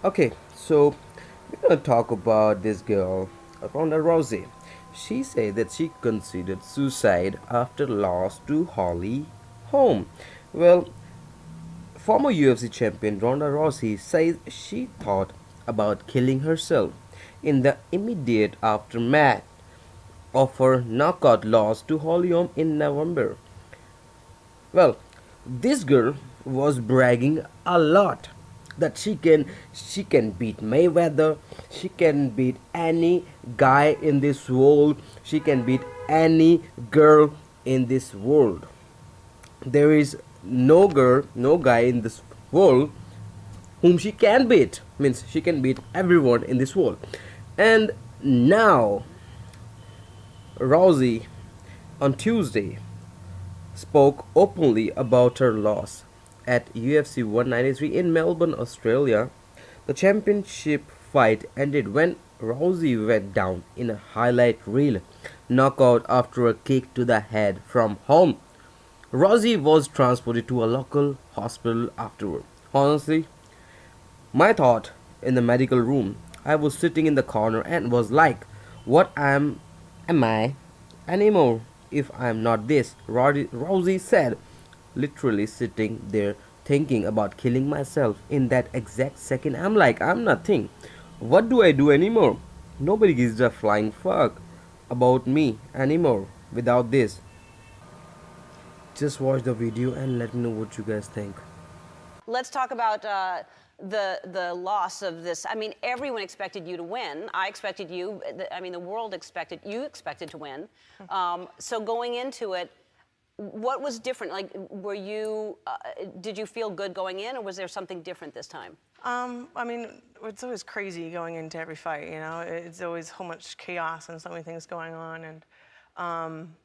Okay, so we're gonna talk about this girl, Ronda Rousey. She said that she considered suicide after loss to Holly Holm. Well, former UFC champion Ronda Rousey says she thought about killing herself in the immediate aftermath of her knockout loss to Holly Holm in November. Well, this girl was bragging a lot that she can beat Mayweather, she can beat any guy in this world, she can beat any girl in this world. There is no girl, no guy in this world whom she can beat. Means she can beat everyone in this world. And now Rousey on Tuesday spoke openly about her loss at UFC 193 in Melbourne, Australia. The championship fight ended when Rousey went down in a highlight reel knockout after a kick to the head from home. Rousey was transported to a local hospital afterward. Honestly, my thought in the medical room, I was sitting in the corner and was like, what am I anymore if I'm not this? Rousey said, literally sitting there thinking about killing myself in that exact second. I'm like, I'm nothing. What do I do anymore? Nobody gives a flying fuck about me anymore without this. Just watch the video and let me know what you guys think. Let's talk about the loss of this. I mean, everyone expected you to win. I expected you. I mean, the world expected you expected to win. So going into it, what was different? Like, were you? Did you feel good going in, or was there something different this time? I mean, it's always crazy going into every fight, you know? It's always so much chaos and so many things going on, and um,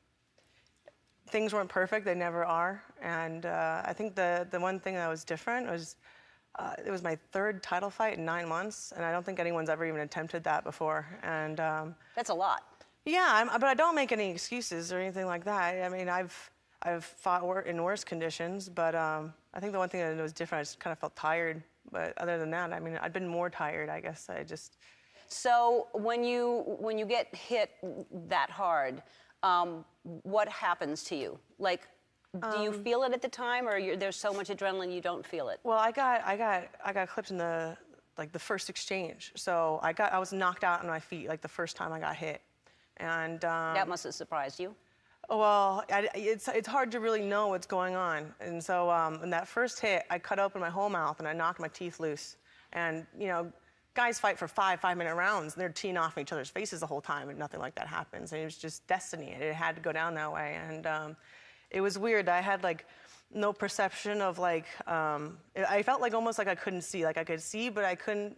things weren't perfect, they never are. And I think the one thing that was different was it was my third title fight in 9 months, and I don't think anyone's ever even attempted that before. And That's a lot. yeah, but I don't make any excuses or anything like that. I mean, I've fought in worse conditions, but I think the one thing that was different, I just kind of felt tired. But other than that, I mean, I'd been more tired, I guess. I just So when you get hit that hard, what happens to you? Like, do you feel it at the time, or there's so much adrenaline you don't feel it? well, I got clipped in the first exchange. So I was knocked out on my feet like the first time I got hit, and That must have surprised you. well, it's hard to really know what's going on. And so in that first hit, I cut open my whole mouth and I knocked my teeth loose. And you know, guys fight for 5 5-minute rounds and they're teeing off each other's faces the whole time, and nothing like that happens. And it was just destiny. It had to go down that way. And it was weird. I had like no perception of like I felt like almost like I couldn't see. Like I could see, but I couldn't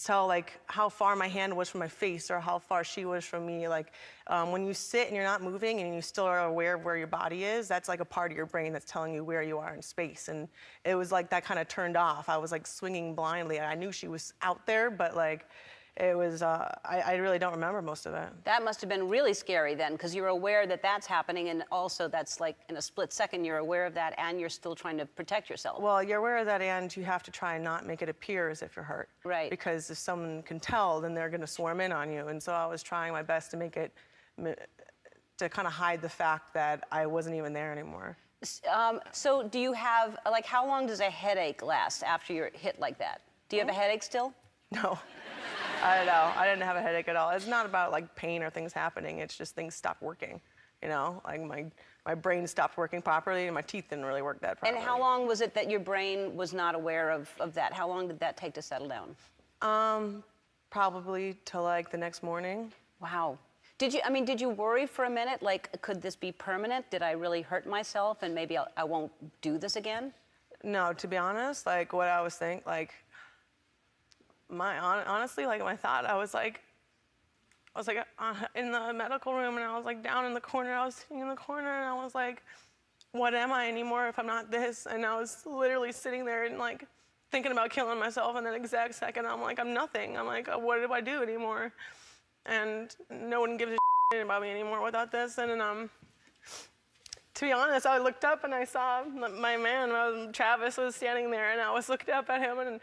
tell like how far my hand was from my face or how far she was from me. Like when you sit and you're not moving and you still are aware of where your body is, that's like a part of your brain that's telling you where you are in space. And it was like that kind of turned off. I was like swinging blindly. I knew she was out there, but like it was, I really don't remember most of it. That must have been really scary then, because you're aware that that's happening, and also that's like in a split second you're aware of that, and you're still trying to protect yourself. Well, you're aware of that, and you have to try and not make it appear as if you're hurt. Right. Because if someone can tell, then they're going to swarm in on you. And so I was trying my best to make it, to kind of hide the fact that I wasn't even there anymore. So do you have, like, how long does a headache last after you're hit like that? Do you have a headache still? No, I don't know. I didn't have a headache at all. It's not about like pain or things happening. It's just things stopped working. You know, like my brain stopped working properly and my teeth didn't really work that properly. And how long was it that your brain was not aware of that? How long did that take to settle down? Probably till like the next morning. Wow. Did you worry for a minute? Like, could this be permanent? Did I really hurt myself and maybe I won't do this again? No, to be honest, like what I was thinking, like honestly, like my thought, I was like in the medical room, and I was like down in the corner. I was sitting in the corner, and I was like, what am I anymore if I'm not this? And I was literally sitting there and like thinking about killing myself. And that exact second, I'm like, I'm nothing. I'm like, what do I do anymore? And no one gives a shit about me anymore without this. And then, to be honest, I looked up and I saw my man, Travis, was standing there, and I was looked up at him, and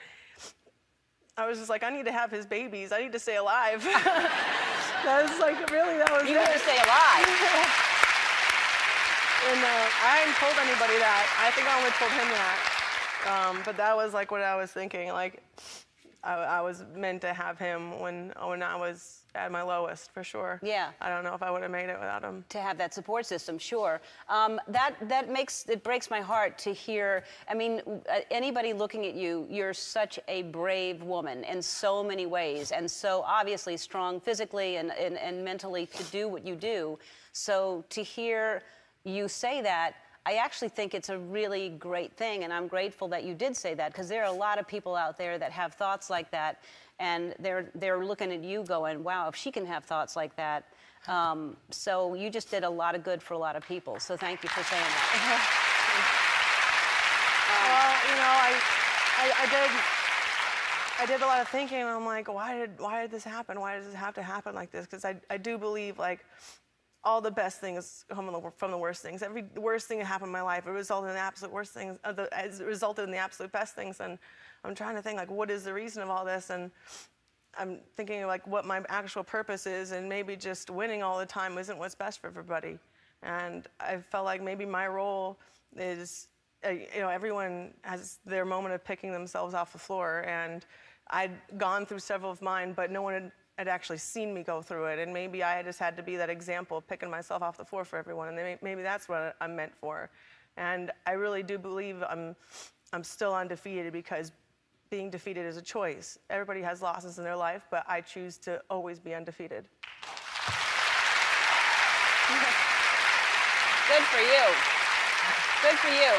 I was just like, I need to have his babies. I need to stay alive. That was like, really, that was You it. need to stay alive. And I hadn't told anybody that. I think I only told him that. But that was like what I was thinking. Like, I was meant to have him when I was at my lowest, for sure. Yeah. I don't know if I would have made it without him. To have that support system, sure. It breaks my heart to hear. I mean, anybody looking at you, you're such a brave woman in so many ways, and so obviously strong physically and mentally to do what you do. So to hear you say that, I actually think it's a really great thing, and I'm grateful that you did say that, because there are a lot of people out there that have thoughts like that, and they're looking at you going, wow, if she can have thoughts like that. So you just did a lot of good for a lot of people, so thank you for saying that. Well, you know, I did a lot of thinking, and I'm like, why did this happen? Why does it have to happen like this? Because I do believe, like, all the best things come from the worst things. Every worst thing that happened in my life, it resulted in the absolute worst things. It resulted in the absolute best things. And I'm trying to think, like, what is the reason of all this? And I'm thinking, like, what my actual purpose is. And maybe just winning all the time isn't what's best for everybody. And I felt like maybe my role is, you know, everyone has their moment of picking themselves off the floor. And I'd gone through several of mine, but no one had actually seen me go through it, and maybe I just had to be that example of picking myself off the floor for everyone, and maybe that's what I'm meant for. And I really do believe I'm still undefeated, because being defeated is a choice. Everybody has losses in their life, but I choose to always be undefeated. Good for you. Good for you.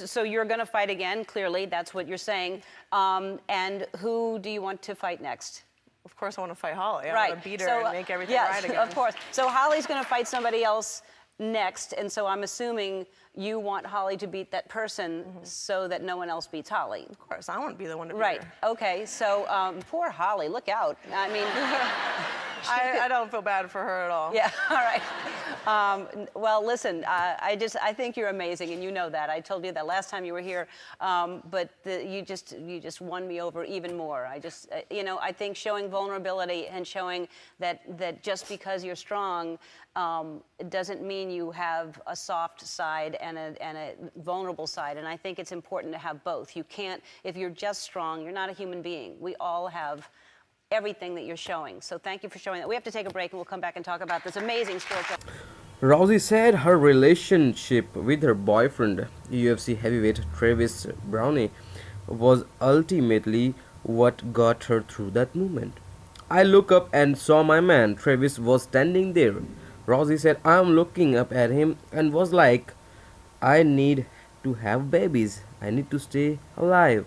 So you're going to fight again, clearly. That's what you're saying. And who do you want to fight next? Of course, I want to fight Holly. Right. I want to beat her and make everything right again. Of course. So Holly's going to fight somebody else next, and so I'm assuming you want Holly to beat that person so that no one else beats Holly. Of course, I want to be the one to beat Right. her. Okay. So poor Holly. Look out. I mean. I don't feel bad for her at all. Yeah, all right. Well, listen, I think you're amazing, and you know that. I told you that last time you were here, but you just won me over even more. I think showing vulnerability and showing that just because you're strong, it doesn't mean you have a soft side and a vulnerable side, and I think it's important to have both. You can't, if you're just strong, you're not a human being. We all have everything that you're showing. So thank you for showing that. We have to take a break, and we'll come back and talk about this amazing sport. Rousey said her relationship with her boyfriend, UFC heavyweight Travis Browne, was ultimately what got her through that moment. I looked up and saw my man. Travis was standing there. Rousey said, I'm looking up at him and was like, I need to have babies. I need to stay alive.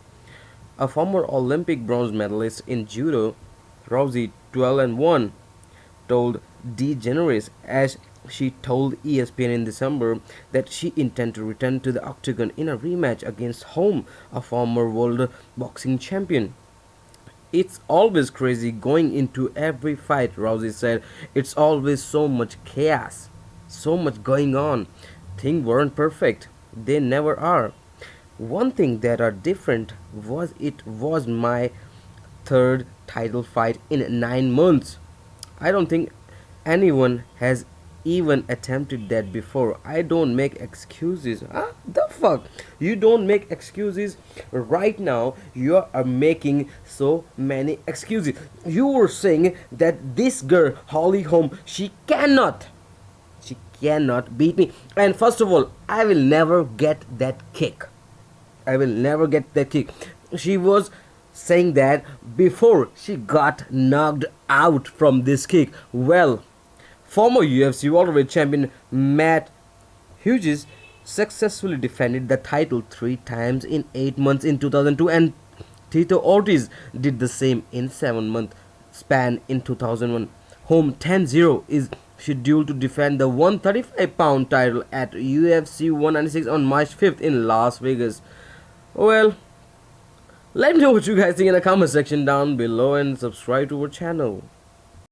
A former Olympic bronze medalist in judo, Rousey, 12-1, told DeGeneres, as she told ESPN in December, that she intended to return to the octagon in a rematch against Holm, a former world boxing champion. It's always crazy going into every fight, Rousey said. It's always so much chaos, so much going on. Things weren't perfect. They never are. One thing that are different was it was my third title fight in 9 months. I don't think anyone has even attempted that before. I don't make excuses. Huh? The fuck? You don't make excuses? Right now, you are making so many excuses. You were saying that this girl, Holly Holm, she cannot beat me. And first of all, I will never get that kick. I will never get that kick. She was saying that before she got knocked out from this kick. Well, former UFC welterweight champion Matt Hughes successfully defended the title 3 times in 8 months in 2002, and Tito Ortiz did the same in 7-month span in 2001. Holm 10-0 is scheduled to defend the 135-pound title at UFC 196 on March 5th in Las Vegas. Well, let me know what you guys think in the comment section down below, and subscribe to our channel.